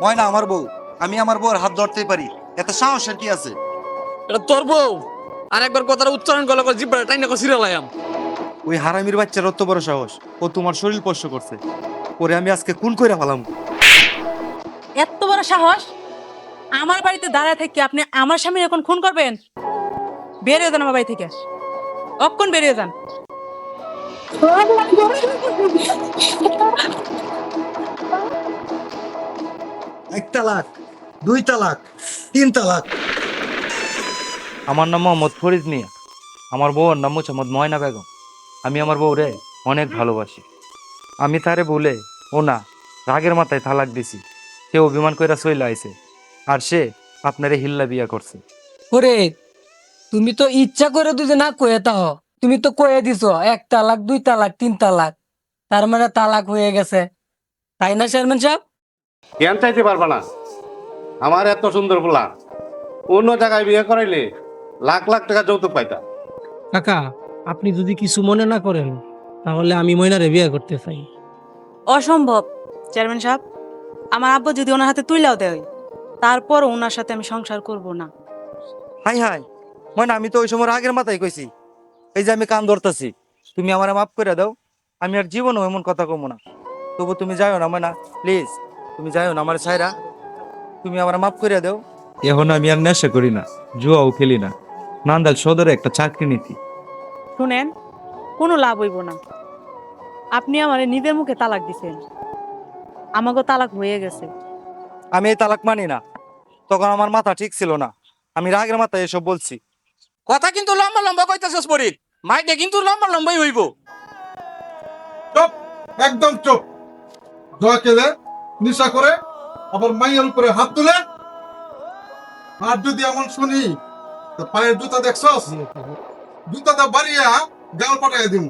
হয় না আমার বউ, আমি আমার বউর হাত ধরতেই পারি, এত সাহসের কি আছে? এটা তোর বউ। আর একবার কথাটা উচ্চারণ করলে জিব্বাটা টাইনা করে সিরালাম। ওই হারামির বাচ্চার অত বড় সাহস, ও তোমার শরীর স্পর্শ করছে, ওরে আমি আজকে খুন করে ফেলাম। এত বড় সাহস! আমার বাড়িতে দাঁড়ায় থেকে আপনি আমার স্বামীর এখন খুন করবেন? বেরিয়ে যান আমার বাড়ি থেকে, অক্ষণ বেরিয়ে যান। এক তালাক, দুই তালাক, তিন তালাক। আমার নাম মোহাম্মদ ফরিদ মিয়া, আমার বউর নাম মোহাম্মদ ময়না বেগম। আমি আমার বউরে অনেক ভালোবাসি। আমি তারে বলে ও না, রাগের মাথায় তালাক দিছি। সে অভিমান কইরা চইলা আইছে, আর সে আপনারে হিল্লা বিয়া করছে। ওরে, তুমি তো ইচ্ছা করে দুই না কয়ে তাও, তুমি তো কয়ে দিছো 1 তালাক 2 তালাক 3 তালাক, তার মানে তালাক হয়ে গেছে, তাই না চেয়ারম্যান সাহেব? জ্ঞান চাইতে পারবা না। আমার এত সুন্দর পোলা অন্য জায়গায় বিয়ে করাইলে লাখ লাখ টাকা যৌতুক পাইতা। কাকা, আপনি যদি কিছু মনে না করেন তাহলে আমি ময়নারে বিয়ে করতে চাই। অসম্ভব চেয়ারম্যান সাহেব, আমার আব্বু যদি ওনার হাতে তুইলাও দেয়, তারপর ওনার সাথে আমি সংসার করব না। হাই হাই ময়না, আমি তো ওই সময় রাগের মাথায় কইছি। এই যে আমি কান ধরতেছি, তুমি আমারে মাফ করে দাও। আমি আর জীবনও এমন কথা কমো না। তবু তুমি যাইও না ময়না, প্লিজ তুমি যাইও না আমার ছাইরা। তুমি আমার মাফ করে দাও। এখন আমি আর নেশা করি না, জুয়াও খেলি না, নান্দাল সদরে একটা চাকরি নীতি। শুনেন, কোনো লাভ হইব না। আপনি আমার নিজের মুখে তালাক দিছেন, আমাকে তালাক হয়ে গেছে। আমি এই তালাক মানি না। তখন আমার মাথা ঠিক ছিল না, আমি রাগের মাথায় এসব বলছি। কথা কিন্তু লম্বা লম্বা কইতাছস ফরিদ, মাইটা কিন্তু লম্বা লম্বাই হইব। চুপ, একদম চুপ। জয় কেলে নিশা করে আবার মাইয়ের উপরে হাত তুলে, আর যদি এমন শুনি তো পায়ের জুতা দেখছস, জুতাটা বাড়িয়ে গাল পাঠাইয়া দিম।